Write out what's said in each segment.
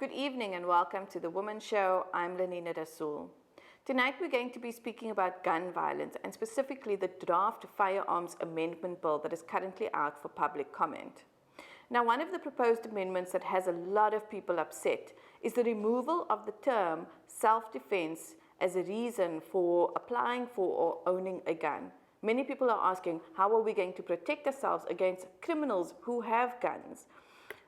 Good evening and welcome to the Womxn Show. I'm Lenina Rasool. Tonight we're going to be speaking about gun violence and specifically the Draft Firearms Amendment Bill that is currently out for public comment. Now, one of the proposed amendments that has a lot of people upset is the removal of the term self-defense as a reason for applying for or owning a gun. Many people are asking, how are we going to protect ourselves against criminals who have guns?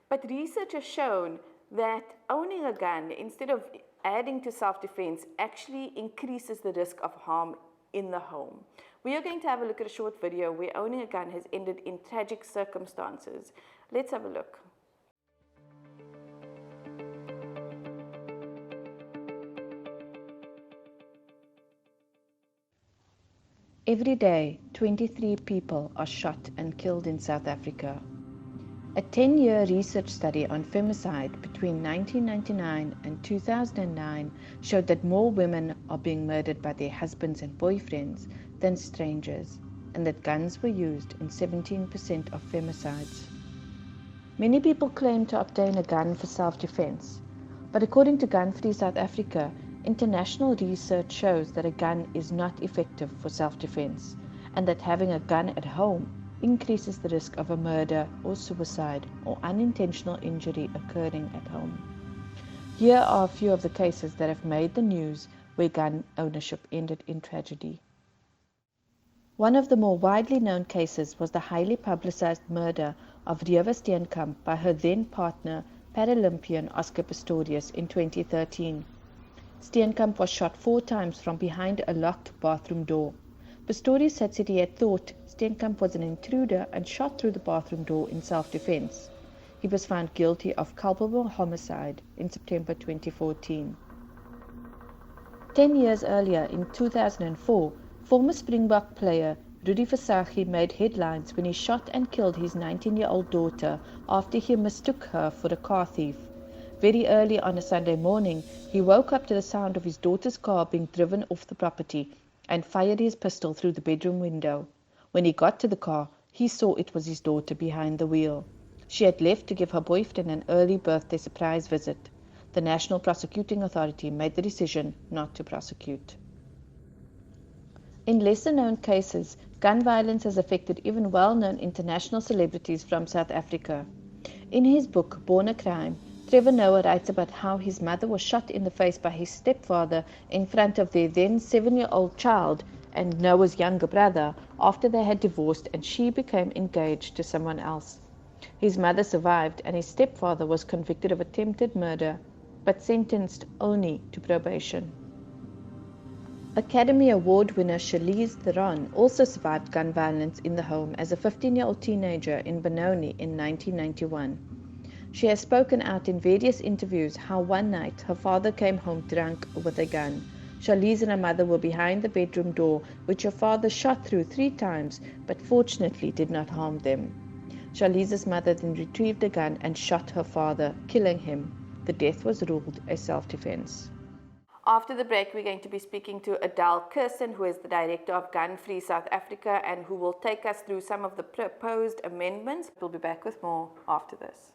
But research has shown that owning a gun, instead of adding to self-defense, actually increases the risk of harm in the home. We are going to have a look at a short video where owning a gun has ended in tragic circumstances. Let's have a look. Every day, 23 people are shot and killed in South Africa. A 10-year research study on femicide between 1999 and 2009 showed that more women are being murdered by their husbands and boyfriends than strangers, and that guns were used in 17% of femicides. Many people claim to obtain a gun for self-defense, but according to Gun Free South Africa, international research shows that a gun is not effective for self-defense, and that having a gun at home increases the risk of a murder or suicide or unintentional injury occurring at home. Here are a few of the cases that have made the news where gun ownership ended in tragedy. One of the more widely known cases was the highly publicized murder of Reeva Steenkamp by her then partner, Paralympian Oscar Pistorius, in 2013. Steenkamp was shot 4 times from behind a locked bathroom door. Pistorius had said he had thought Steenkamp was an intruder and shot through the bathroom door in self-defense. He was found guilty of culpable homicide in September 2014. 10 years earlier, in 2004, former Springbok player Rudi Versaghi made headlines when he shot and killed his 19-year-old daughter after he mistook her for a car thief. Very early on a Sunday morning, he woke up to the sound of his daughter's car being driven off the property and fired his pistol through the bedroom window. When he got to the car, he saw it was his daughter behind the wheel. She had left to give her boyfriend an early birthday surprise visit. The National Prosecuting Authority made the decision not to prosecute. In lesser-known cases, gun violence has affected even well-known international celebrities from South Africa. In his book, Born a Crime, Trevor Noah writes about how his mother was shot in the face by his stepfather in front of their then 7-year-old child and Noah's younger brother after they had divorced and she became engaged to someone else. His mother survived and his stepfather was convicted of attempted murder but sentenced only to probation. Academy Award winner Charlize Theron also survived gun violence in the home as a 15-year-old teenager in Benoni in 1991. She has spoken out in various interviews how one night her father came home drunk with a gun. Charlize and her mother were behind the bedroom door, which her father shot through 3 times, but fortunately did not harm them. Charlize's mother then retrieved a gun and shot her father, killing him. The death was ruled a self-defense. After the break, we're going to be speaking to Adele Kirsten, who is the director of Gun Free South Africa and who will take us through some of the proposed amendments. We'll be back with more after this.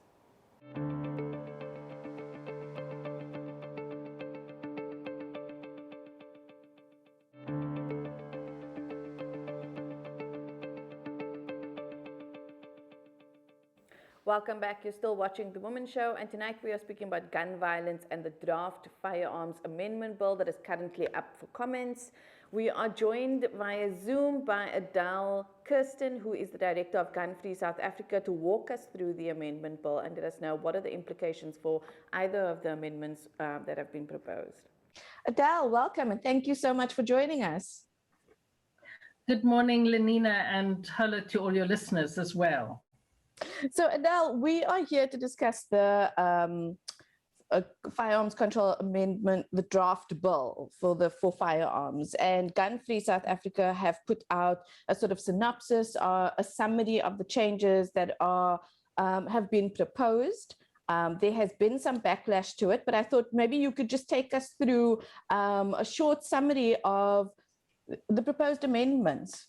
Welcome back. You're still watching The Womxn Show, and tonight we are speaking about gun violence and the Draft Firearms Amendment Bill that is currently up for comments. We are joined via Zoom by Adele Kirsten, who is the director of Gun Free South Africa, to walk us through the amendment bill and let us know what are the implications for either of the amendments that have been proposed. Adele, welcome, and thank you so much for joining us. Good morning, Lenina, and hello to all your listeners as well. So, Adele, we are here to discuss the Firearms Control Amendment, the draft bill for firearms. And Gun Free South Africa have put out a sort of synopsis, a summary of the changes that have been proposed. There has been some backlash to it, but I thought maybe you could just take us through a short summary of the proposed amendments.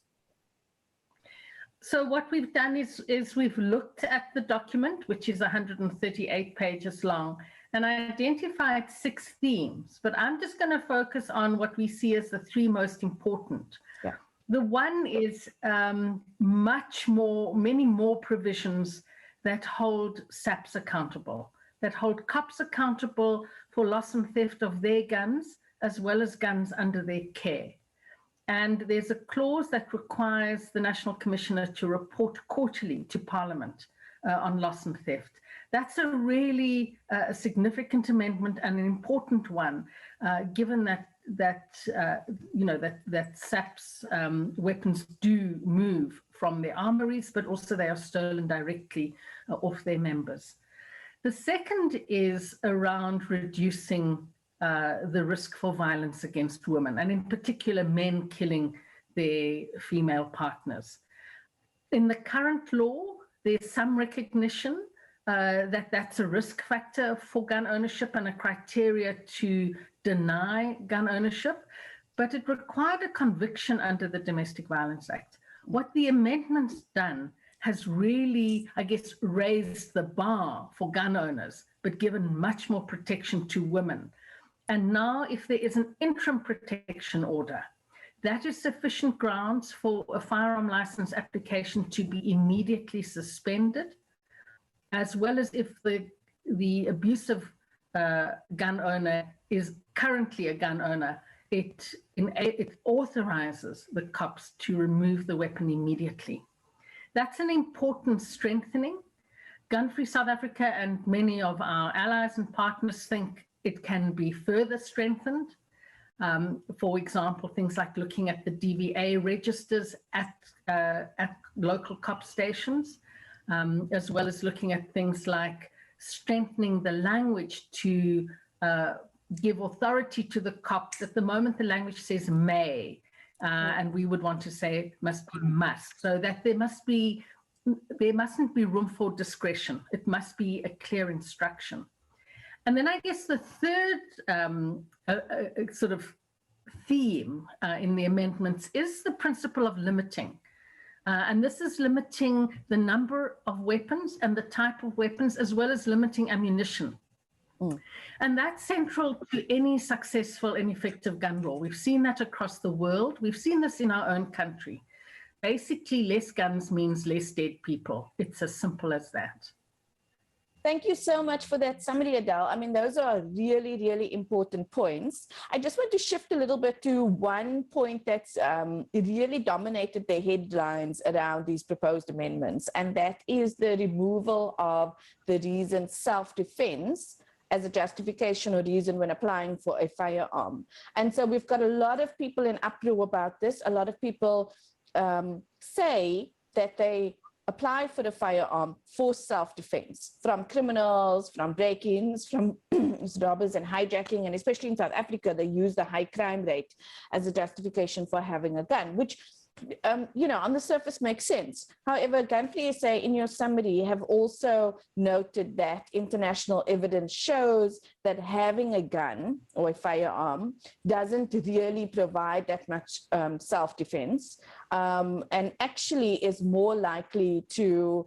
So what we've done is we've looked at the document, which is 138 pages long, and I identified 6 themes, but I'm just going to focus on what we see as the 3 most important. Yeah. The one is many more provisions that hold SAPS accountable, that hold cops accountable for loss and theft of their guns, as well as guns under their care. And there's a clause that requires the National Commissioner to report quarterly to Parliament on loss and theft. That's a really significant amendment and an important one, given that SAPS weapons do move from their armories, but also they are stolen directly off their members. The second is around reducing the risk for violence against women, and in particular men killing their female partners. In the current law, there's some recognition that that's a risk factor for gun ownership and a criteria to deny gun ownership, but it required a conviction under the Domestic Violence Act. What the amendment's done has really, I guess, raised the bar for gun owners, but given much more protection to women. And now, if there is an interim protection order, that is sufficient grounds for a firearm license application to be immediately suspended, as well as if the abusive gun owner is currently a gun owner, it authorizes the cops to remove the weapon immediately. That's an important strengthening. Gun-Free South Africa and many of our allies and partners think it can be further strengthened. For example, things like looking at the DVA registers at local cop stations, as well as looking at things like strengthening the language to give authority to the cops. At the moment, the language says may, and we would want to say it must be must, so that there mustn't be room for discretion. It must be a clear instruction. And then I guess the third sort of theme in the amendments is the principle of limiting. And this is limiting the number of weapons and the type of weapons, as well as limiting ammunition. And that's central to any successful and effective gun law. We've seen that across the world. We've seen this in our own country. Basically, less guns means less dead people. It's as simple as that. Thank you so much for that summary, Adele. I mean, those are really, really important points. I just want to shift a little bit to one point that's really dominated the headlines around these proposed amendments, and that is the removal of the reason self-defense as a justification or reason when applying for a firearm. And so we've got a lot of people in uproar about this. A lot of people say that they apply for the firearm for self-defense from criminals, from break-ins, from robbers and hijacking, and especially in South Africa, they use the high crime rate as a justification for having a gun, which, on the surface makes sense. However, Gun-Free SA, in your summary, have also noted that international evidence shows that having a gun or a firearm doesn't really provide that much self-defense, and actually is more likely to,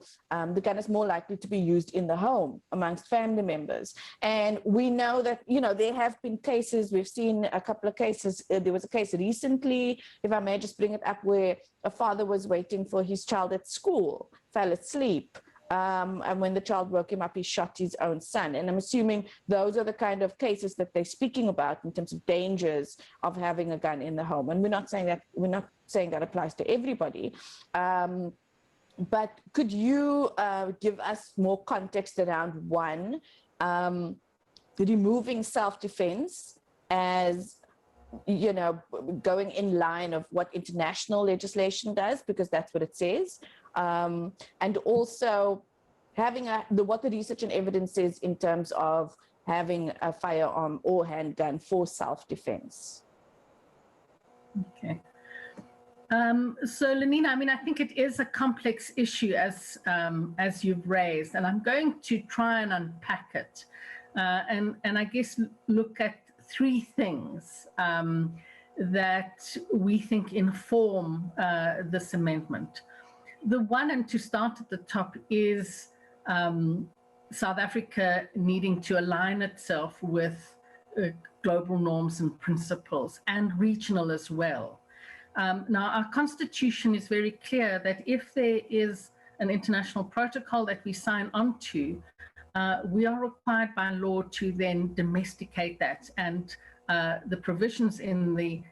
the gun is more likely to be used in the home amongst family members. And we know that, there have been cases, we've seen a couple of cases. There was a case recently, if I may just bring it up, where a father was waiting for his child at school, fell asleep, and when the child woke him up, he shot his own son. And I'm assuming those are the kind of cases that they're speaking about in terms of dangers of having a gun in the home. And we're not saying that applies to everybody. But could you give us more context around one, removing self-defense as going in line of what international legislation does, because that's what it says, and also having what the research and evidence says in terms of having a firearm or handgun for self-defense. Okay. So, Lenina, I think it is a complex issue as you've raised, and I'm going to try and unpack it, and I guess look at 3 things that we think inform this amendment. The one, and to start at the top, is South Africa needing to align itself with global norms and principles, and regional as well. Now, our constitution is very clear that if there is an international protocol that we sign onto, we are required by law to then domesticate that, and the provisions in the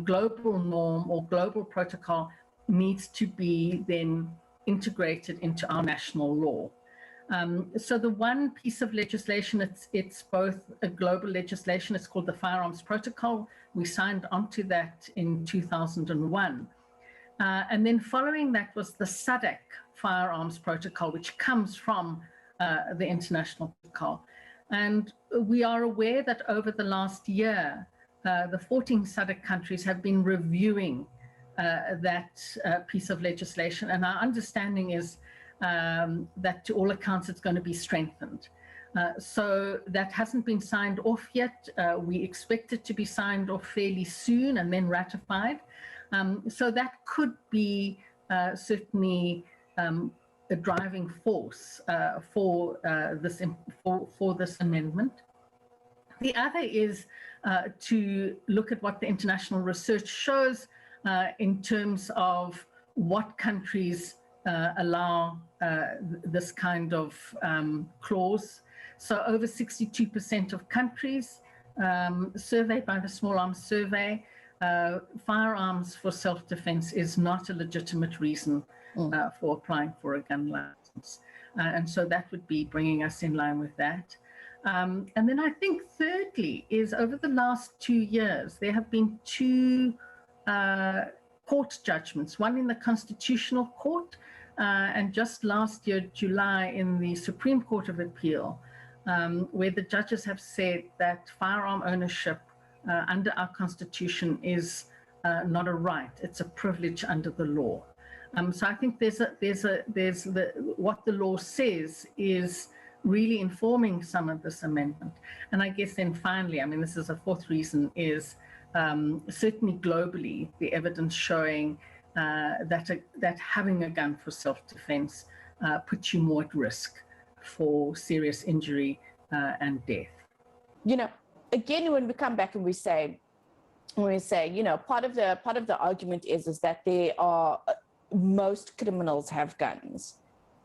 global norm or global protocol needs to be then integrated into our national law. So the one piece of legislation, it's both a global legislation, it's called the Firearms Protocol. We signed onto that in 2001. And then following that was the SADC Firearms Protocol, which comes from the international protocol. And we are aware that over the last year, the 14 SADC countries have been reviewing that piece of legislation. And our understanding is that to all accounts, it's going to be strengthened. So that hasn't been signed off yet. We expect it to be signed off fairly soon and then ratified. So that could be certainly a driving force for this amendment. The other is to look at what the international research shows in terms of what countries allow this kind of clause. So over 62% of countries surveyed by the Small Arms Survey, firearms for self-defense is not a legitimate reason for applying for a gun license. And so that would be bringing us in line with that. And then I think thirdly is over the last 2 years, there have been two court judgments, one in the Constitutional Court and just last year, July, in the Supreme Court of Appeal, where the judges have said that firearm ownership under our Constitution is not a right, it's a privilege under the law. So I think what the law says is really informing some of this amendment. And I guess then finally, I mean, this is a fourth reason, is certainly globally, the evidence showing that having a gun for self-defense puts you more at risk for serious injury and death. You know, again, when we come back and we say, you know, part of the argument is that there are most criminals have guns.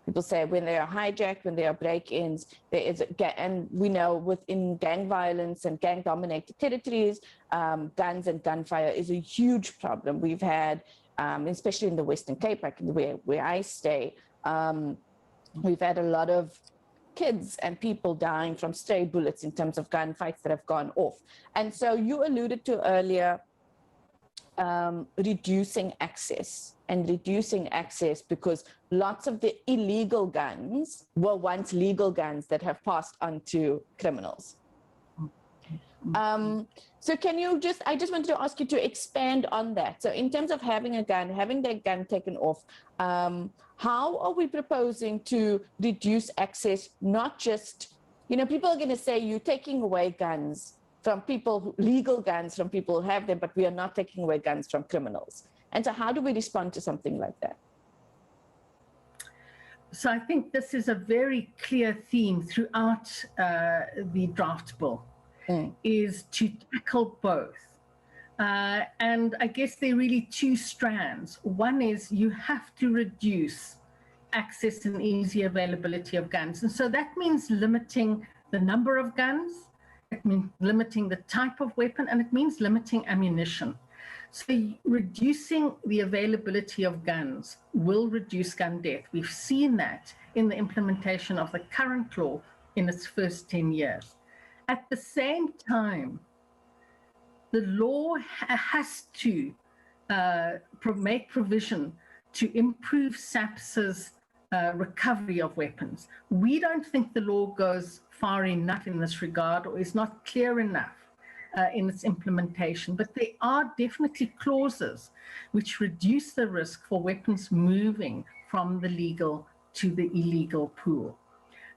People say when they are hijacked, when they are break-ins, there is and we know within gang violence and gang-dominated territories, guns and gunfire is a huge problem. We've had, especially in the Western Cape, like where I stay, we've had a lot of kids and people dying from stray bullets in terms of gunfights that have gone off. And so you alluded to earlier reducing access because lots of the illegal guns were once legal guns that have passed on to criminals. So can you I just wanted to ask you to expand on that. So in terms of having that gun taken off, how are we proposing to reduce access? Not just, you know, people are going to say you're taking away guns from people, legal guns from people who have them, but we are not taking away guns from criminals. And so how do we respond to something like that? So I think this is a very clear theme throughout the draft bill, is to tackle both. And I guess there are really two strands. One is you have to reduce access and easy availability of guns. And so that means limiting the number of guns, it means limiting the type of weapon, and it means limiting ammunition. So reducing the availability of guns will reduce gun death. We've seen that in the implementation of the current law in its first 10 years. At the same time, the law has to make provision to improve SAPS's recovery of weapons. We don't think the law goes far enough in this regard, or is not clear enough in its implementation, but there are definitely clauses which reduce the risk for weapons moving from the legal to the illegal pool.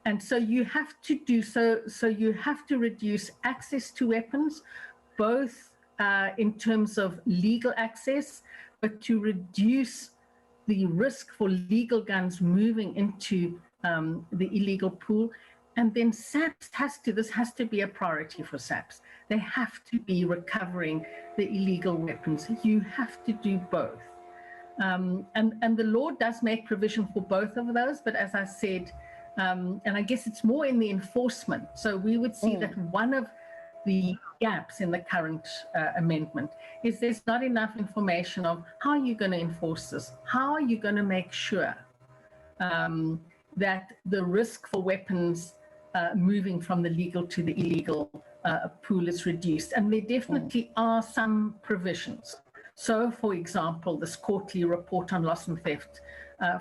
And so you have to do so you have to reduce access to weapons, both in terms of legal access, but to reduce the risk for legal guns moving into the illegal pool. And then SAPS this has to be a priority for SAPS. They have to be recovering the illegal weapons. You have to do both. And the law does make provision for both of those, but as I said, and I guess it's more in the enforcement. So we would see that one of the gaps in the current amendment is there's not enough information of how are you going to enforce this? How are you going to make sure that the risk for weapons moving from the legal to the illegal pool is reduced? And there definitely are some provisions. So, for example, this quarterly report on loss and theft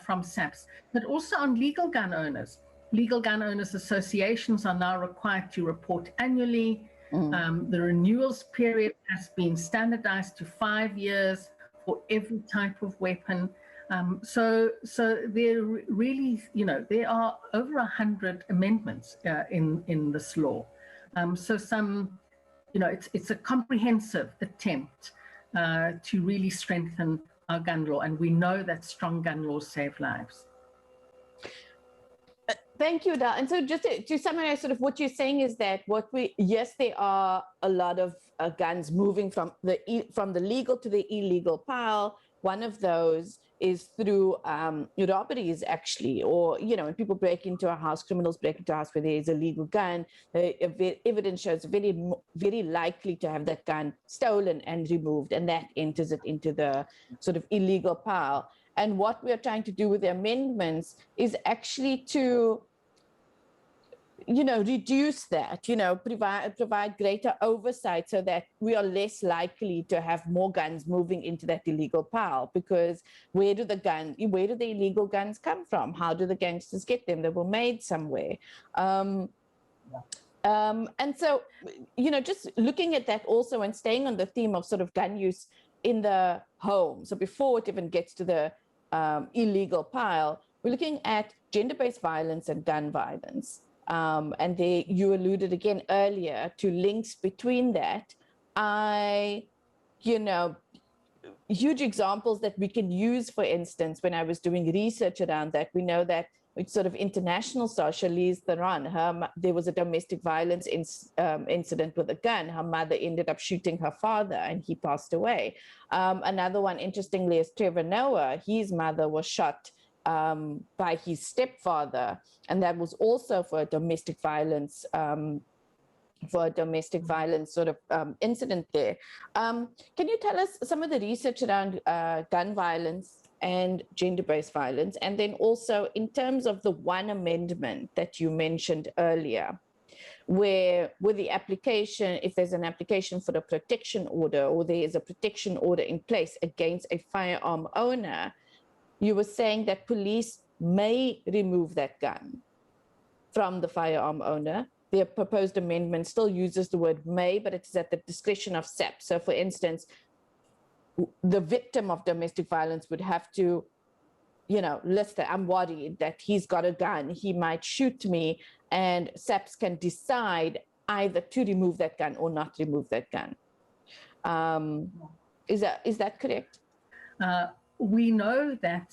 from SAPS, but also on legal gun owners. Legal gun owners associations are now required to report annually. The renewals period has been standardized to 5 years for every type of weapon. So there really, there are over 100 amendments in this law. So some, it's a comprehensive attempt to really strengthen our gun law, and we know that strong gun laws save lives. Thank you, Adele. And so just to summarize, sort of what you're saying is that yes, there are a lot of guns moving from the legal to the illegal pile. One of those is through robberies, actually, or, when people break into a house, criminals break into a house where there is a legal gun, the evidence shows very, very likely to have that gun stolen and removed, and that enters it into the sort of illegal pile. And what we're trying to do with the amendments is actually to, reduce that, provide greater oversight so that we are less likely to have more guns moving into that illegal pile. Because where do the illegal guns come from? How do the gangsters get them? They were made somewhere. And so, just looking at that also and staying on the theme of sort of gun use in the home. So before it even gets to the illegal pile, we're looking at gender-based violence and gun violence. And you alluded again earlier to links between that. Huge examples that we can use, for instance, when I was doing research around that, we know that it's sort of international social. Charlize Theron, there was a domestic violence incident with a gun. Her mother ended up shooting her father and he passed away. Another one, interestingly, is Trevor Noah. His mother was shot by his stepfather, and that was also for a domestic violence sort of incident there. Can you tell us some of the research around gun violence and gender-based violence, and then also in terms of the one amendment that you mentioned earlier, where with the application, if there's an application for a protection order or there is a protection order in place against a firearm owner, you were saying that police may remove that gun from the firearm owner. The proposed amendment still uses the word may, but it's at the discretion of SAPS. So for instance, the victim of domestic violence would have to, list that I'm worried that he's got a gun, he might shoot me, and SAPS can decide either to remove that gun or not remove that gun. Is that correct? We know that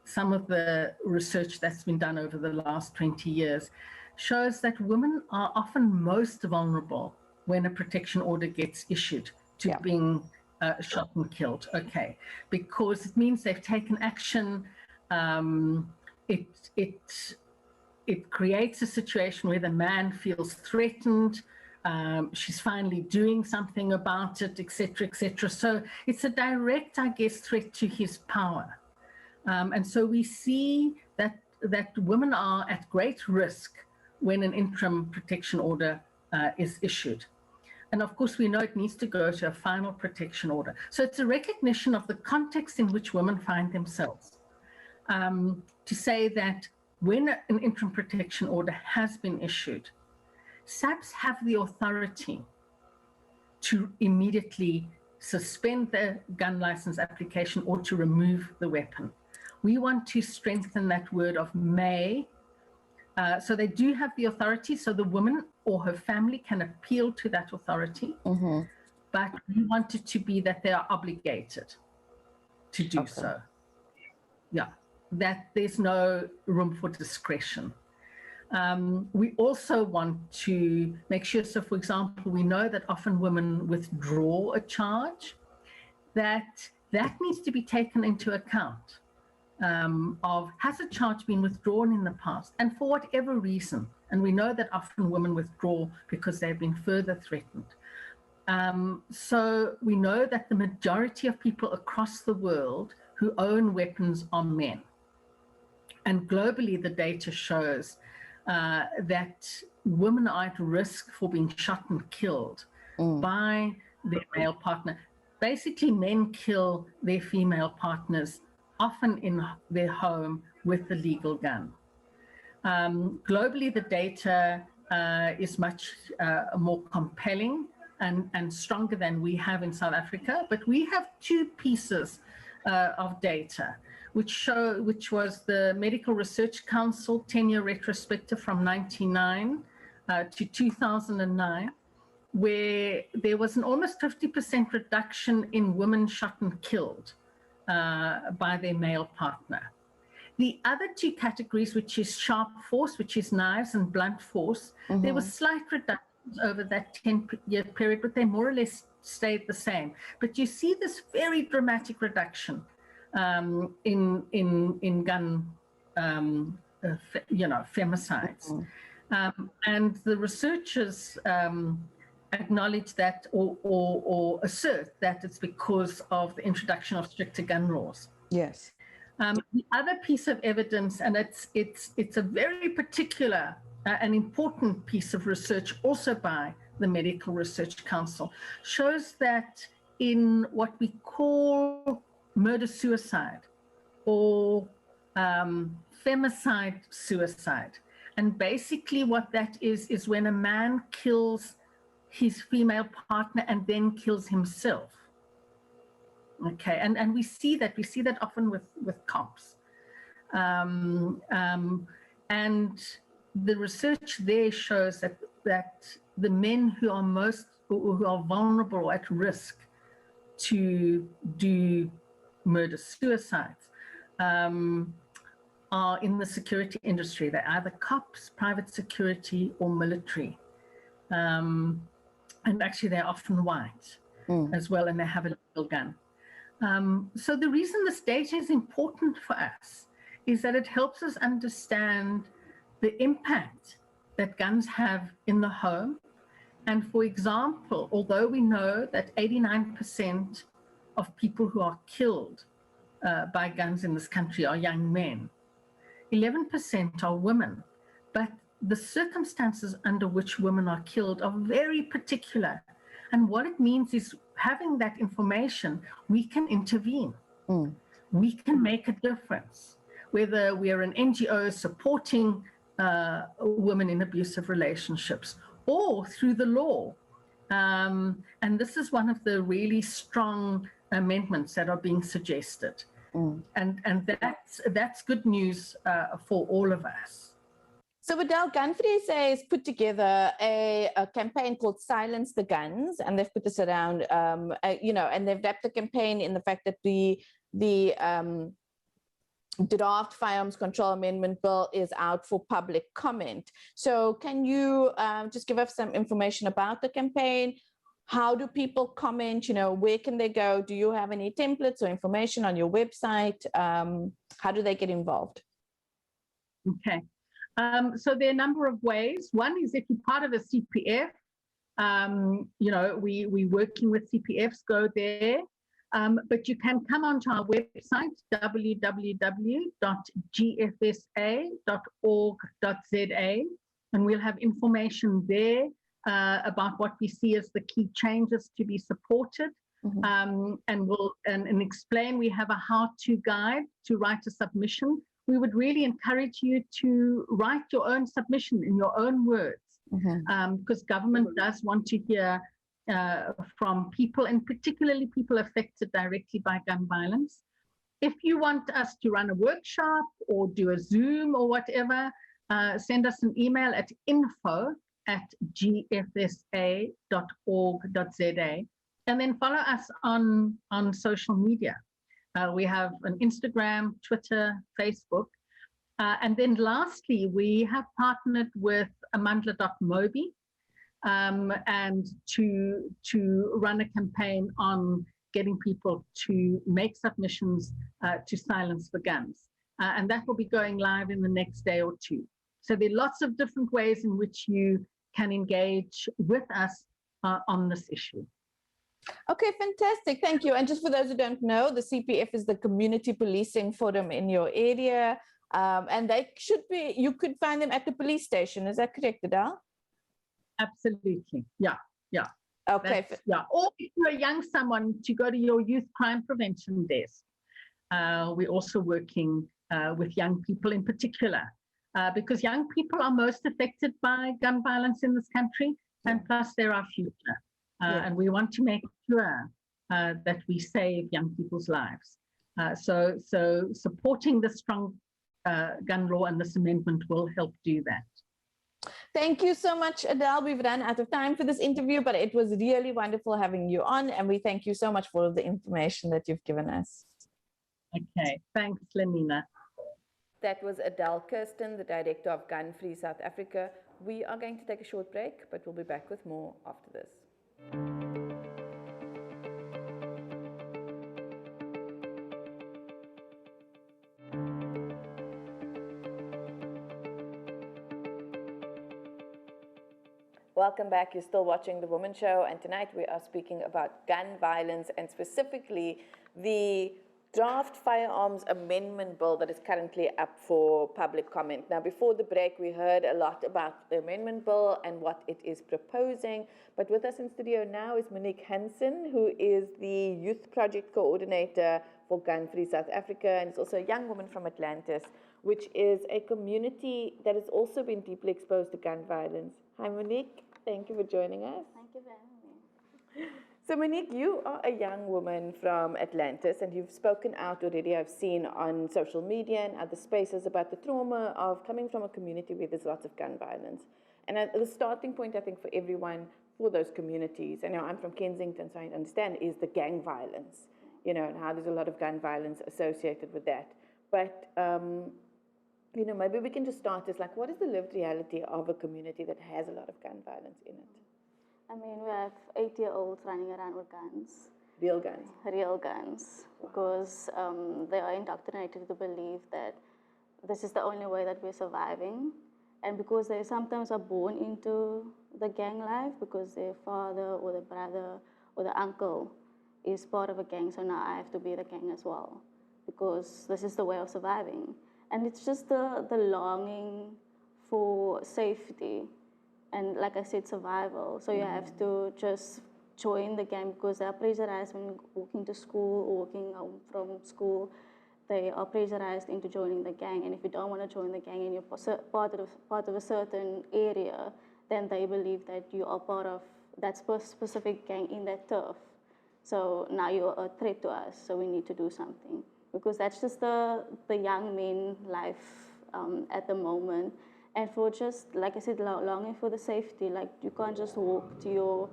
some of the research that's been done over the last 20 years shows that women are often most vulnerable when a protection order gets issued to being shot and killed. Okay, because it means they've taken action. It creates a situation where the man feels threatened. She's finally doing something about it, etc., etc. So it's a direct, I guess, threat to his power. And so we see that women are at great risk when an interim protection order is issued. And of course, we know it needs to go to a final protection order. So it's a recognition of the context in which women find themselves. To say that when an interim protection order has been issued, SAPS have the authority to immediately suspend the gun license application or to remove the weapon. We want to strengthen that word of may. So they do have the authority, so the woman or her family can appeal to that authority, but we want it to be that they are obligated to do so. Yeah. that there's no room for discretion. We also want to make sure, so for example, we know that often women withdraw a charge, that needs to be taken into account of, has a charge been withdrawn in the past, and for whatever reason. And we know that often women withdraw because they've been further threatened. So we know that the majority of people across the world who own weapons are men. And globally, the data shows that women are at risk for being shot and killed by their male partner. Basically, men kill their female partners, often in their home with a legal gun. Globally, the data is much more compelling and stronger than we have in South Africa, but we have two pieces of data which was the Medical Research Council 10-year retrospective from 1999 to 2009, where there was an almost 50% reduction in women shot and killed by their male partner. The other two categories, which is sharp force, which is knives, and blunt force, there was slight reductions over that 10-year period, but they more or less stayed the same. But you see this very dramatic reduction in gun, femicides. And the researchers acknowledge that or assert that it's because of the introduction of stricter gun laws. Yes. The other piece of evidence, and it's a very particular and important piece of research also by the Medical Research Council, shows that in what we call murder-suicide or femicide-suicide, and basically what that is when a man kills his female partner and then kills himself. Okay, and we see that often with cops, and the research there shows that the men who are vulnerable or at risk to do murder suicides are in the security industry. They're either cops, private security, or military, and actually they're often white as well, and they have a legal gun. So the reason this data is important for us is that it helps us understand the impact that guns have in the home. And for example, although we know that 89% of people who are killed by guns in this country are young men, 11% are women, but the circumstances under which women are killed are very particular. And what it means is, having that information, we can intervene. We can make a difference, whether we are an NGO supporting women in abusive relationships or through the law. And this is one of the really strong amendments that are being suggested. And that's good news for all of us. So Adele, Gun Free SA has put together a campaign called Silence the Guns, and they've put this around, and they've wrapped the campaign in the fact that the Draft Firearms Control Amendment Bill is out for public comment. So can you just give us some information about the campaign? How do people comment? Where can they go? Do you have any templates or information on your website? How do they get involved? Okay. So there are a number of ways. One is if you're part of a CPF, we're working with CPFs, go there. But you can come onto our website, www.gfsa.org.za, and we'll have information there about what we see as the key changes to be supported. And we'll explain. We have a how-to guide to write a submission. We would really encourage you to write your own submission in your own words, because government does want to hear from people, and particularly people affected directly by gun violence. If you want us to run a workshop or do a Zoom or whatever, send us an email at info@gfsa.org.za, and then follow us on social media. We have an Instagram, Twitter, Facebook. And then lastly, we have partnered with amandla.mobi and to run a campaign on getting people to make submissions to silence the guns. And that will be going live in the next day or two. So there are lots of different ways in which you can engage with us on this issue. Okay, fantastic. Thank you. And just for those who don't know, the CPF is the Community Policing Forum in your area. And they should be, you could find them at the police station. Is that correct, Adele? Absolutely. Yeah. Okay. Yeah. Or if you're a young someone, to go to your youth crime prevention desk. We're also working with young people in particular, because young people are most affected by gun violence in this country, and plus they're our future. And we want to make sure that we save young people's lives. So supporting the strong gun law and this amendment will help do that. Thank you so much, Adele. We've run out of time for this interview, but it was really wonderful having you on, and we thank you so much for all of the information that you've given us. Okay, thanks, Lenina. That was Adele Kirsten, the Director of Gun Free South Africa. We are going to take a short break, but we'll be back with more after this. Welcome back. You're still watching The Womxn Show, and tonight we are speaking about gun violence and specifically the Draft Firearms Amendment Bill that is currently up for public comment. Now, before the break, we heard a lot about the amendment bill and what it is proposing. But with us in studio now is Monique Hansen, who is the Youth Project Coordinator for Gun Free South Africa, and is also a young woman from Atlantis, which is a community that has also been deeply exposed to gun violence. Hi, Monique. Thank you for joining us. Thank you for having me. So, Monique, you are a young woman from Atlantis, and you've spoken out already, I've seen on social media and other spaces, about the trauma of coming from a community where there's lots of gun violence. And the starting point, I think, for everyone, for those communities, and I'm from Kensington, so I understand, is the gang violence, and how there's a lot of gun violence associated with that. But maybe we can just start as what is the lived reality of a community that has a lot of gun violence in it? I mean, we have 8-year-olds running around with guns. Real guns? Real guns. Wow. Because they are indoctrinated to believe that this is the only way that we're surviving. And because they sometimes are born into the gang life, because their father or their brother or the uncle is part of a gang, so now I have to be the gang as well, because this is the way of surviving. And it's just the longing for safety and, like I said, survival. So you have to just join the gang because they are pressurized when walking to school or walking home from school. They are pressurized into joining the gang. And if you don't want to join the gang and you're part of a certain area, then they believe that you are part of that specific gang in that turf. So now you're a threat to us, so we need to do something. Because that's just the young men life at the moment. And for just, like I said, longing for the safety. Like, you can't just walk to your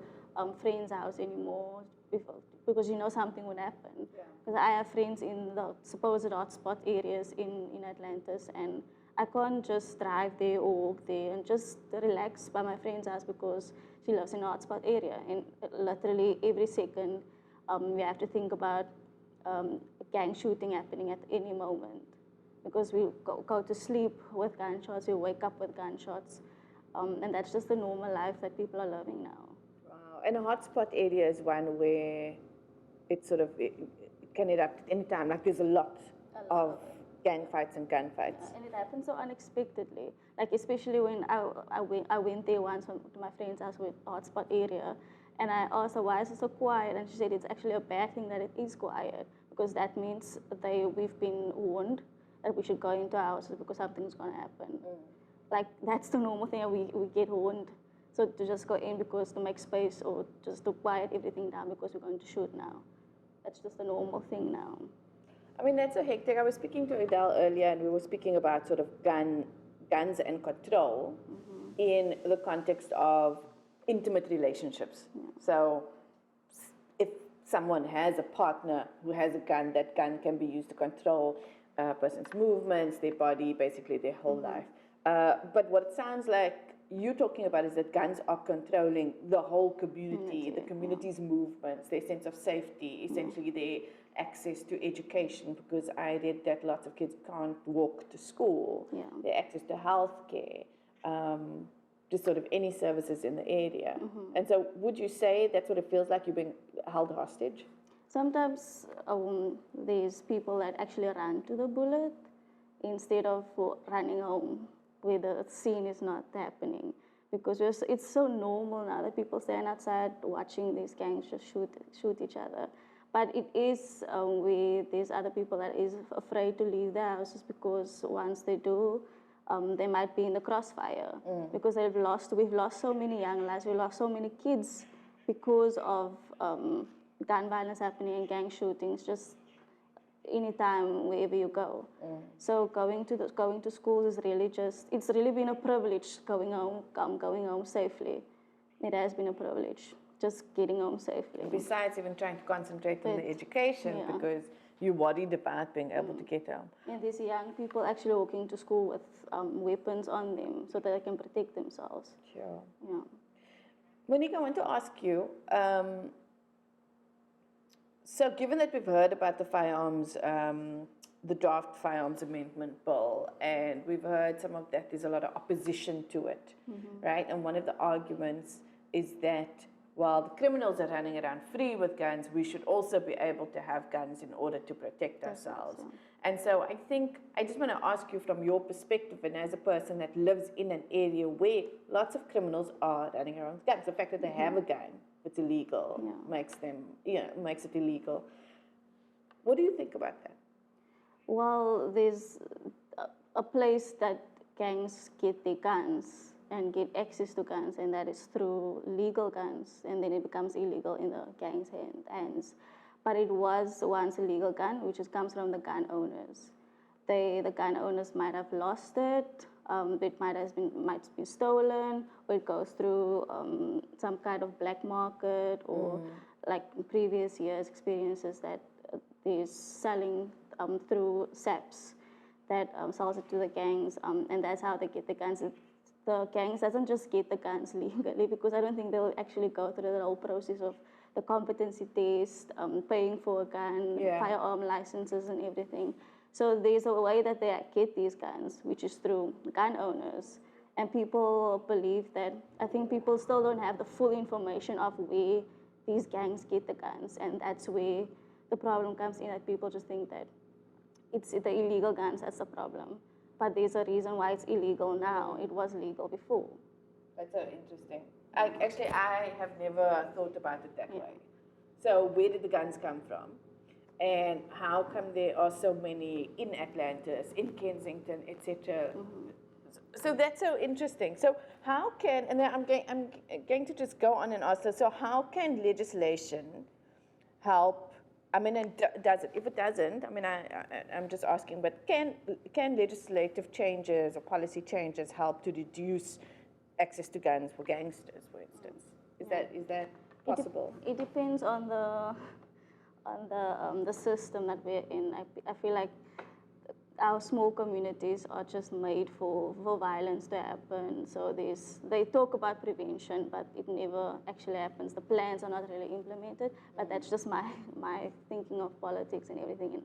friend's house anymore because you know something would happen. Because I have friends in the supposed hotspot areas in Atlantis, and I can't just drive there or walk there and just relax by my friend's house because she lives in a hotspot area. And literally every second we have to think about gang shooting happening at any moment, because we go to sleep with gunshots, we wake up with gunshots, and that's just the normal life that people are living now. Wow. And a hotspot area is one where it can erupt at any time. Like, there's a lot of gang fights and gunfights. And it happens so unexpectedly. Like, especially when I went there once to my friend's house with a hotspot area, and I asked her, why is it so quiet? And she said it's actually a bad thing that it is quiet, because that means we've been warned that we should go into our houses because something's going to happen. Like, that's the normal thing, we get warned. So to just go in because to make space, or just to quiet everything down because we're going to shoot now. That's just the normal thing now. I mean, that's so hectic. I was speaking to Adele earlier, and we were speaking about sort of guns and control in the context of intimate relationships. So if someone has a partner who has a gun, that gun can be used to control a person's movements, their body, basically their whole life. But what it sounds like you're talking about is that guns are controlling the whole community, the community's movements, their sense of safety, essentially their access to education, because I read that lots of kids can't walk to school, their access to healthcare, just sort of any services in the area. And so would you say that sort of feels like you're being held hostage? Sometimes there's people that actually run to the bullet instead of running home where the scene is not happening, because it's so normal now that people stand outside watching these gangs just shoot each other. But it is where there's other people that is afraid to leave their houses, because once they do, they might be in the crossfire, because we've lost so many young lives, we lost so many kids because of gun violence happening and gang shootings just anytime wherever you go. So going to schools is really it's really been a privilege going home safely. It has been a privilege, just getting home safely. Besides even trying to concentrate on the education, because you're worried about being able to get home. And these young people actually walking to school with weapons on them so that they can protect themselves. Sure. Yeah. Monique, I want to ask you, so given that we've heard about the Draft Firearms Amendment Bill, and we've heard some of that, there's a lot of opposition to it, right? And one of the arguments is that while the criminals are running around free with guns, we should also be able to have guns in order to protect ourselves. And so I just want to ask you from your perspective, and as a person that lives in an area where lots of criminals are running around with guns, the fact that they have a gun, it's illegal, makes it illegal. What do you think about that? Well, there's a place that gangs get their guns and get access to guns, and that is through legal guns, and then it becomes illegal in the gang's hands. But it was once a legal gun, which comes from the gun owners. The gun owners might have lost it, it might be stolen, or it goes through some kind of black market, or like previous years' experiences that they're selling through SAPS that sells it to the gangs, and that's how they get the guns. The gangs doesn't just get the guns legally, because I don't think they'll actually go through the whole process of the competency test, paying for a gun, firearm licenses and everything. So there's a way that they get these guns, which is through gun owners. And people believe that, I think people still don't have the full information of where these gangs get the guns. And that's where the problem comes in, that people just think that it's the illegal guns that's the problem. But there's a reason why it's illegal now. It was legal before. That's so interesting. I have never thought about it that way. So where did the guns come from? And how come there are so many in Atlantis, in Kensington, etc.? So that's so interesting. So how can, and then I'm going to just go on and ask, so how can legislation help? I mean, and does it? If it doesn't, I mean, I'm just asking, but can legislative changes or policy changes help to reduce access to guns for gangsters, for instance? Is that possible? It depends on the system that we're in. I feel like our small communities are just made for violence to happen. So they talk about prevention, but it never actually happens. The plans are not really implemented, but that's just my thinking of politics and everything in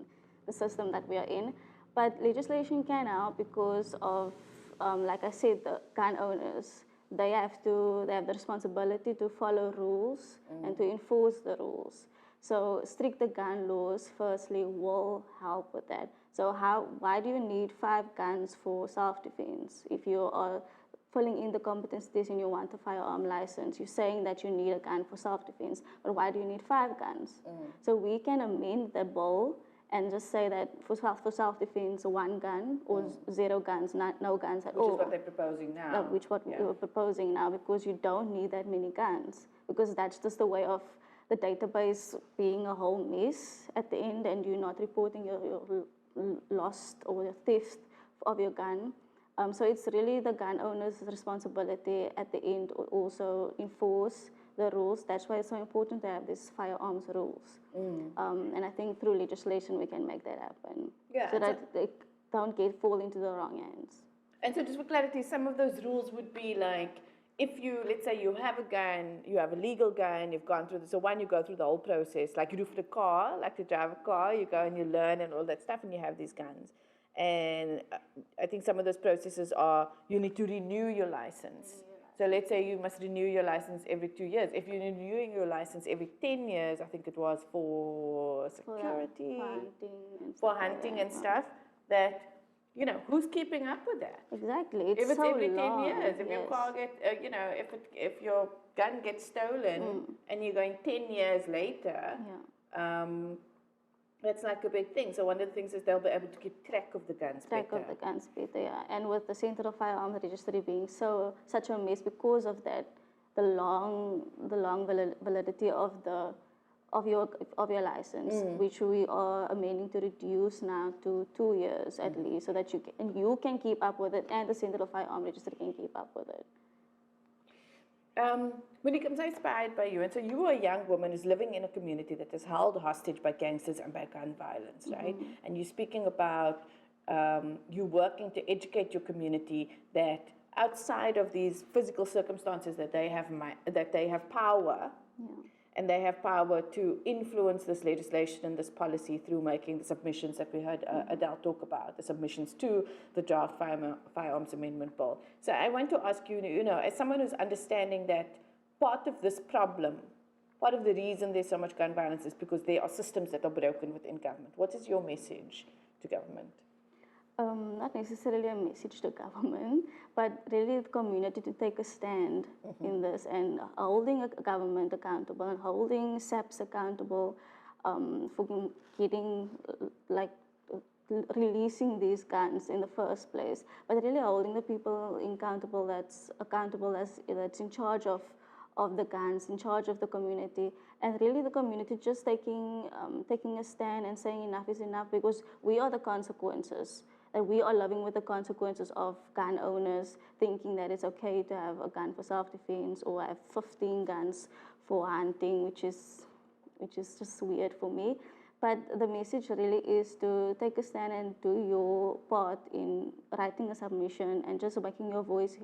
the system that we are in. But legislation can help because of, like I said, the gun owners. They have the responsibility to follow rules and to enforce the rules. So stricter gun laws, firstly, will help with that. So why do you need 5 guns for self-defense? If you are filling in the competence test and you want a firearm license, you're saying that you need a gun for self-defense, but why do you need 5 guns? So we can amend the bill and just say that for self-defense, 1 gun or 0 guns, no guns at all. Which is what they're proposing now. We're proposing now, because you don't need that many guns, because that's just the way of the database being a whole mess at the end, and you're not reporting your lost or your theft of your gun. So it's really the gun owner's responsibility at the end to also enforce the rules. That's why it's so important to have these firearms rules. And I think through legislation we can make that happen, so that they don't fall into the wrong hands. And so just for clarity, some of those rules would be like, if you, let's say you have a gun, you have a legal gun, you've gone through so you go through the whole process, like you do for the car, like to drive a car, you go and you learn and all that stuff, and you have these guns. And I think some of those processes are, you need to renew your license. So let's say you must renew your license every 2 years. If you're renewing your license every 10 years, I think it was for security, for hunting and stuff, that, you know, who's keeping up with that? Exactly. If it's so every long, 10 years, if your car gets, if your gun gets stolen and you're going 10 years later, that's like a big thing. So one of the things is they'll be able to keep track of the guns better. And with the Center of Firearms Registry being such a mess because of that, the long validity of your license, which we are amending to reduce now to 2 years at least, so that you can keep up with it, and the Center of Firearms Registry can keep up with it. Monique, I'm so inspired by you. And so you are a young woman who's living in a community that is held hostage by gangsters and by gun violence, right? And you're speaking about you working to educate your community that outside of these physical circumstances that they have power, and they have power to influence this legislation and this policy through making the submissions that we heard Adele talk about, the submissions to the Draft Firearms Amendment Bill. So I want to ask you, you know, as someone who's understanding that part of this problem, part of the reason there's so much gun violence is because there are systems that are broken within government. What is your message to government? Not necessarily a message to government, but really the community to take a stand in this, and holding a government accountable and holding SAPS accountable for getting, releasing these guns in the first place, but really holding the people accountable that's in charge of the guns, in charge of the community, and really the community just taking a stand and saying enough is enough, because we are the consequences. That we are living with the consequences of gun owners thinking that it's okay to have a gun for self-defense or have 15 guns for hunting, which is just weird for me. But the message really is to take a stand and do your part in writing a submission and just making your voice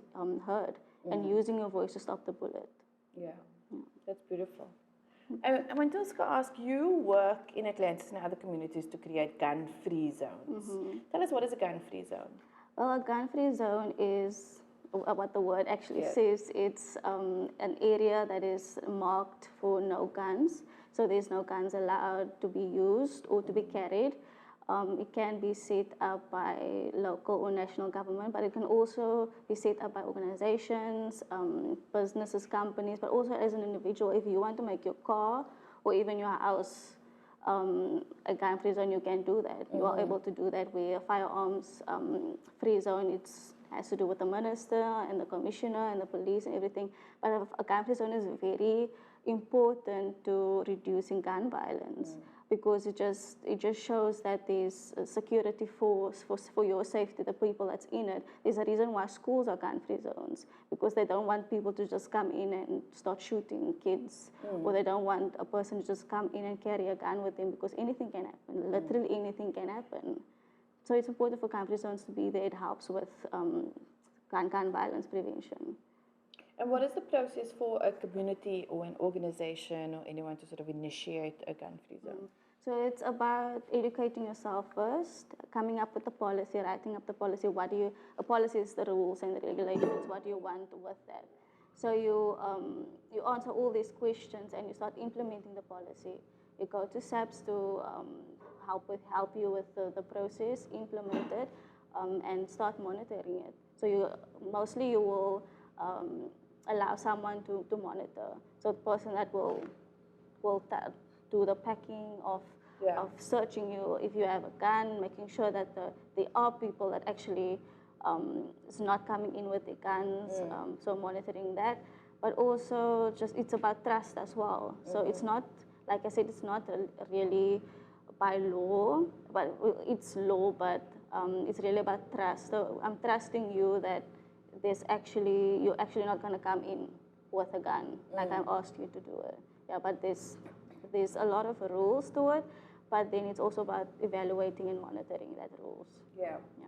heard and using your voice to stop the bullet. Yeah. That's beautiful. I want to also ask, you work in Atlantis and other communities to create gun-free zones. Tell us, what is a gun-free zone? Well, a gun-free zone is what the word actually says. It's an area that is marked for no guns. So there's no guns allowed to be used or to be carried. It can be set up by local or national government, but it can also be set up by organizations, businesses, companies, but also as an individual. If you want to make your car or even your house a gun-free zone, you can do that. You are able to do that. Where a firearms free zone, has to do with the minister and the commissioner and the police and everything. But a gun-free zone is very important to reducing gun violence. Because it just shows that there's a security force for your safety, the people that's in it. There's a reason why schools are gun-free zones, because they don't want people to just come in and start shooting kids, or they don't want a person to just come in and carry a gun with them, because anything can happen, literally anything can happen. So it's important for gun-free zones to be there. It helps with gun violence prevention. And what is the process for a community or an organization or anyone to sort of initiate a gun-free zone? So it's about educating yourself first, coming up with the policy, writing up the policy. A policy is the rules and the regulations. What do you want with that? So you answer all these questions and you start implementing the policy. You go to SAPS to help you with the process, implement it, and start monitoring it. So you will allow someone to monitor. So the person that will do the packing of searching you if you have a gun, making sure that there are people that actually is not coming in with their guns, so monitoring that. But also it's about trust as well. So it's not, like I said, it's not really by law, but it's law, but it's really about trust. So I'm trusting you that you're actually not going to come in with a gun, like I asked you to do it. Yeah, but there's a lot of rules to it, but then it's also about evaluating and monitoring that rules. Yeah. Yeah.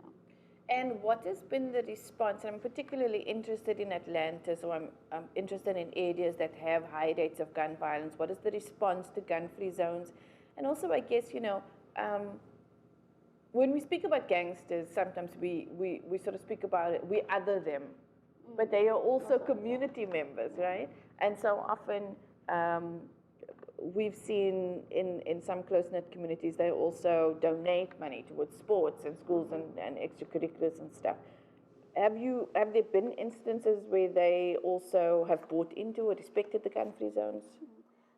And what has been the response? I'm particularly interested in Atlanta, so I'm interested in areas that have high rates of gun violence. What is the response to gun-free zones? And also, I guess, when we speak about gangsters, sometimes we sort of speak about it, we other them, but they are also community members, right? And so often we've seen in some close-knit communities, they also donate money towards sports and schools and extracurriculars and stuff. Have there been instances where they also have bought into or respected the gun-free zones?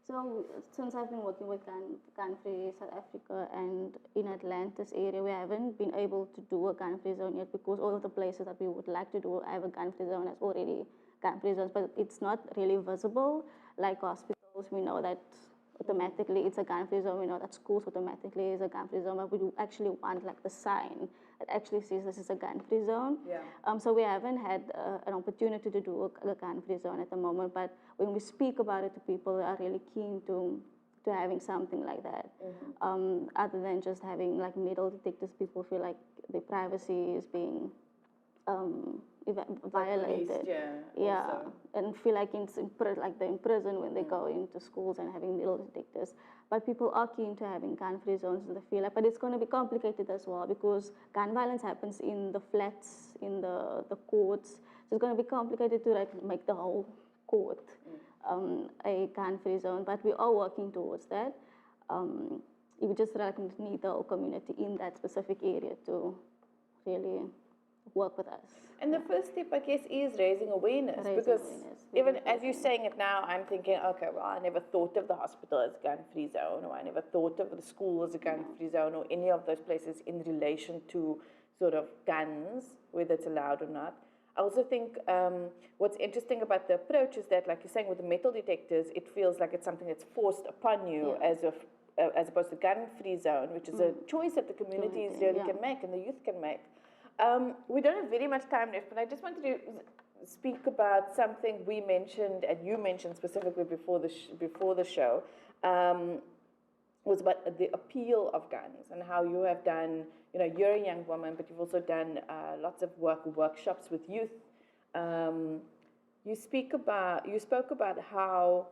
So since I've been working with gun-free South Africa and in Atlanta's area, we haven't been able to do a gun-free zone yet because all of the places that we would like to do have a gun-free zone as already gun-free zones, but it's not really visible. Like hospitals, we know that automatically it's a gun-free zone. We know that schools automatically is a gun-free zone, but we do actually want like the sign that actually says this is a gun-free zone. Yeah. So we haven't had an opportunity to do a gun-free zone at the moment, but when we speak about it to people, they are really keen to having something like that. Other than just having like metal detectors, people feel like their privacy is being violated. Yeah. And feel like they're in prison when they go into schools and having metal detectors. But people are keen to having gun-free zones in the field. But it's going to be complicated as well because gun violence happens in the flats, in the courts. So it's going to be complicated to make the whole court a gun-free zone. But we are working towards that. You just need the whole community in that specific area to really work with us. And the first step, I guess, is raising awareness. Because even as you're saying it now, I'm thinking, okay, well, I never thought of the hospital as a gun-free zone, or I never thought of the school as a gun-free zone, or any of those places in relation to sort of guns, whether it's allowed or not. I also think what's interesting about the approach is that, like you're saying, with the metal detectors, it feels like it's something that's forced upon you as opposed to gun-free zone, which is a choice that the communities really can make and the youth can make. We don't have very much time left, but I just wanted to speak about something we mentioned, and you mentioned specifically before the show, was about the appeal of guns and how you have done, you're a young woman, but you've also done lots of workshops with youth. You spoke about how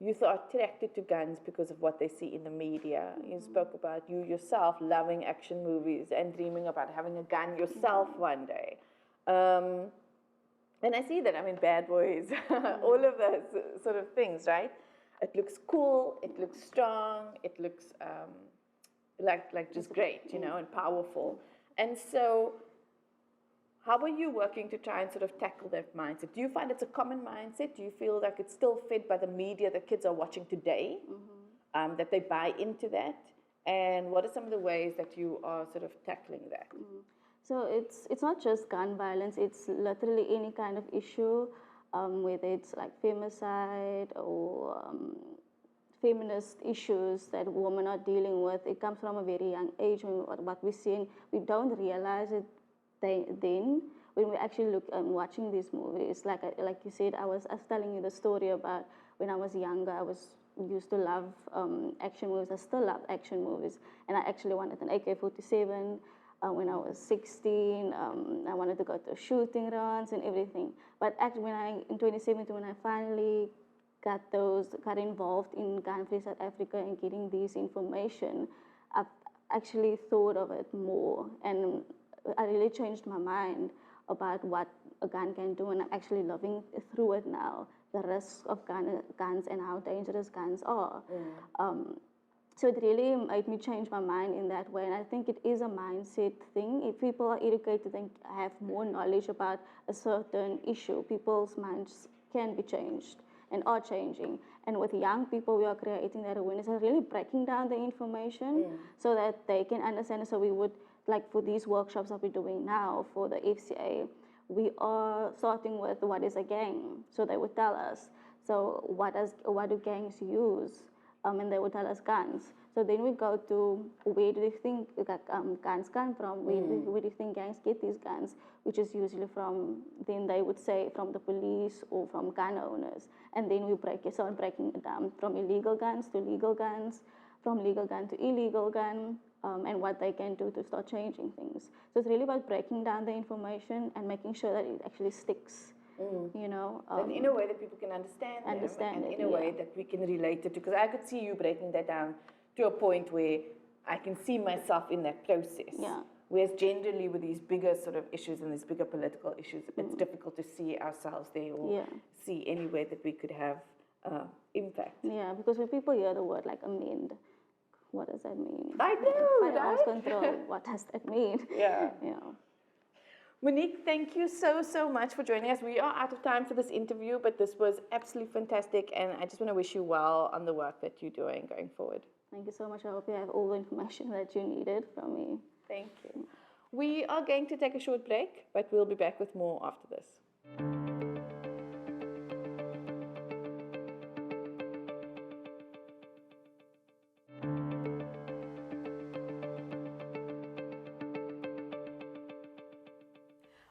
youth are attracted to guns because of what they see in the media. You spoke about you yourself loving action movies and dreaming about having a gun yourself one day. And I see that, Bad Boys, all of those sort of things, right? It looks cool, it looks strong, it looks like just great, and powerful. And so how are you working to try and sort of tackle that mindset? Do you find it's a common mindset? Do you feel like it's still fed by the media that kids are watching today, that they buy into that? And what are some of the ways that you are sort of tackling that? So it's not just gun violence, it's literally any kind of issue, whether it's like femicide or feminist issues that women are dealing with. It comes from a very young age. What we're seeing, we don't realize it then when we actually look watching these movies. Like you said, I was telling you the story about when I was younger. I used to love action movies. I still love action movies, and I actually wanted an AK-47 when I was 16. I wanted to go to shooting runs and everything. But actually, in 2017, when I finally got involved in Gun-Free South Africa and getting this information, I've actually thought of it more, and I really changed my mind about what a gun can do, and I'm actually living through it now, the risks of guns and how dangerous guns are. So it really made me change my mind in that way, and I think it is a mindset thing. If people are educated and have more knowledge about a certain issue, people's minds can be changed and are changing. And with young people, we are creating that awareness and really breaking down the information so that they can understand. So we would, like for these workshops that we're doing now for the FCA, we are starting with what is a gang. So they would tell us, so what do gangs use? and they would tell us guns. So then we go to where do you think guns come from? Where do you think gangs get these guns? Which is usually from, then they would say from the police or from gun owners. And then we start breaking it down from illegal guns to legal guns, from legal gun to illegal gun, and what they can do to start changing things. So it's really about breaking down the information and making sure that it actually sticks. You know, and in a way that people can understand them, and in a way that we can relate it to. Because I could see you breaking that down to a point where I can see myself in that process. Yeah. Whereas generally with these bigger sort of issues and these bigger political issues, it's difficult to see ourselves there or see any way that we could have impact. Yeah, because when people hear the word like amend, what does that mean? I know, Firearms right? control, what does that mean? Yeah. Yeah. Monique, thank you so much for joining us. We are out of time for this interview, but this was absolutely fantastic, and I just want to wish you well on the work that you're doing going forward. Thank you so much. I hope you have all the information that you needed from me. Thank you. We are going to take a short break, but we'll be back with more after this.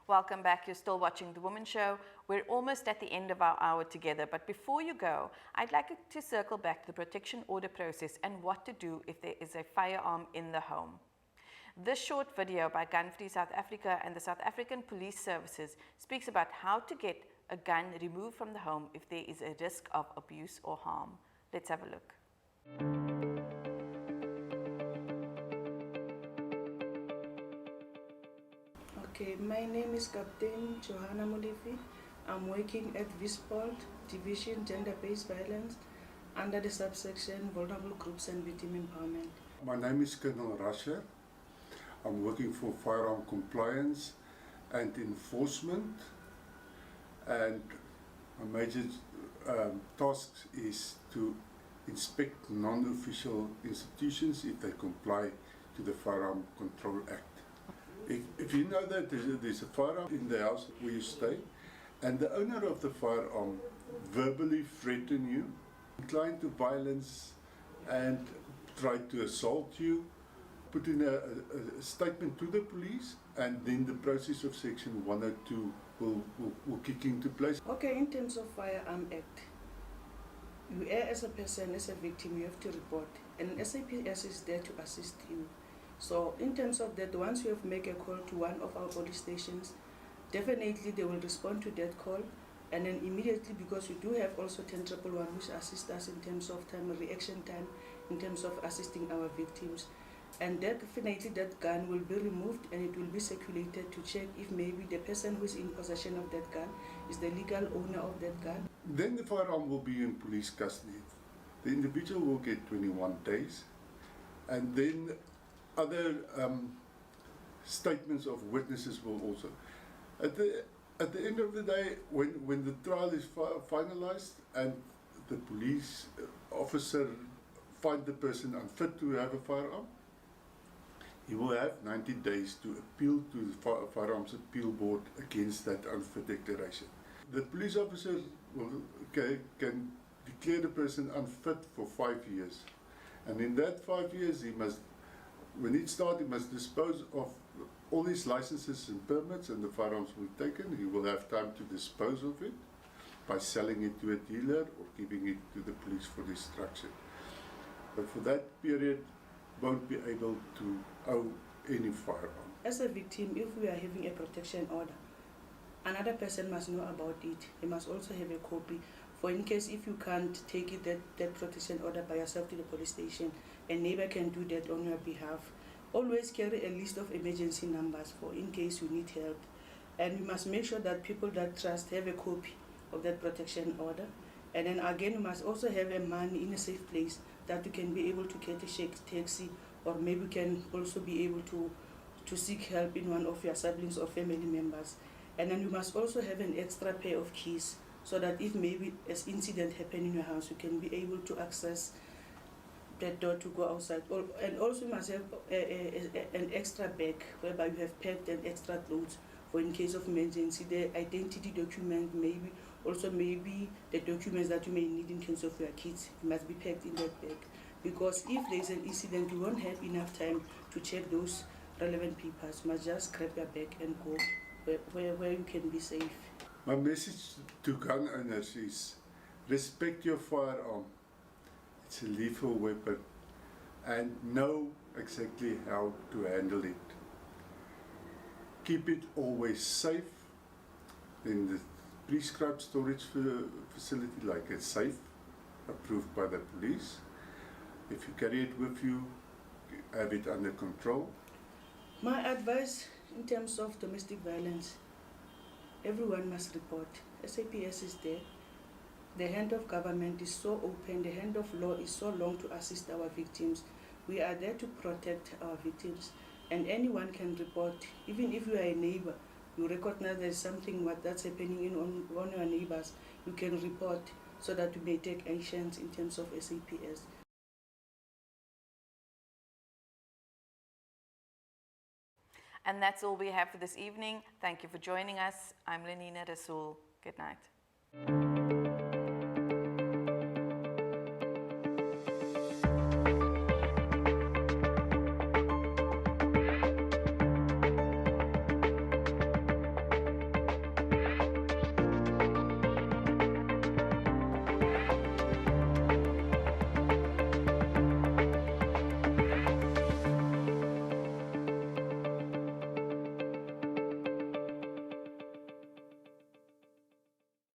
Welcome back. You're still watching The Womxn Show. We're almost at the end of our hour together, but before you go, I'd like to circle back to the protection order process and what to do if there is a firearm in the home. This short video by Gun Free South Africa and the South African Police Services speaks about how to get a gun removed from the home if there is a risk of abuse or harm. Let's have a look. Okay, my name is Captain Johanna Molifi. I'm working at Visport Division Gender-Based Violence under the subsection Vulnerable Groups and Victim Empowerment. My name is Colonel Rasher. I'm working for firearm compliance and enforcement, and my major task is to inspect non-official institutions if they comply to the Firearm Control Act. If you know that there's a firearm in the house where you stay, and the owner of the firearm verbally threaten you, inclined to violence and try to assault you, put in a statement to the police, and then the process of Section 102 will kick into place. Okay, in terms of Firearm Act, you as a person, as a victim, you have to report, and SAPS is there to assist you. So in terms of that, once you have made a call to one of our police stations, definitely they will respond to that call, and then immediately, because we do have also 1011 which assist us in terms of reaction time, in terms of assisting our victims, and definitely that gun will be removed and it will be circulated to check if maybe the person who is in possession of that gun is the legal owner of that gun. Then the firearm will be in police custody. The individual will get 21 days, and then other statements of witnesses will also. At the end of the day, when the trial is finalized and the police officer find the person unfit to have a firearm, he will have 90 days to appeal to the Firearms Appeal Board against that unfit declaration. The police officer can declare the person unfit for 5 years, and in that 5 years when it starts, he must dispose of all his licenses and permits, and the firearms will be taken. He will have time to dispose of it by selling it to a dealer or giving it to the police for destruction. But for that period, won't be able to own any firearm. As a victim, if we are having a protection order, another person must know about it. He must also have a copy. For in case if you can't take it, that protection order by yourself to the police station, a neighbor can do that on your behalf. Always carry a list of emergency numbers for in case you need help. And we must make sure that people that trust have a copy of that protection order. And then again, you must also have a money in a safe place that you can be able to get a taxi, or maybe can also be able to seek help in one of your siblings or family members. And then you must also have an extra pair of keys, so that if maybe an incident happen in your house, you can be able to access that door to go outside. And also you must have an extra bag whereby you have packed an extra clothes for in case of emergency, the identity document, maybe the documents that you may need in terms of your kids must be packed in that bag. Because if there's an incident, you won't have enough time to check those relevant papers. You must just grab your bag and go where you can be safe. My message to gun owners is respect your firearm. It's a lethal weapon and know exactly how to handle it. Keep it always safe in the prescribed storage facility, like a safe approved by the police. If you carry it with you, have it under control. My advice in terms of domestic violence, everyone must report. SAPS is there. The hand of government is so open, the hand of law is so long to assist our victims. We are there to protect our victims, and anyone can report. Even if you are a neighbor, you recognize there's something that's happening on your neighbors, you can report so that you may take actions in terms of SAPS. And that's all we have for this evening. Thank you for joining us. I'm Lenina Rasool. Good night.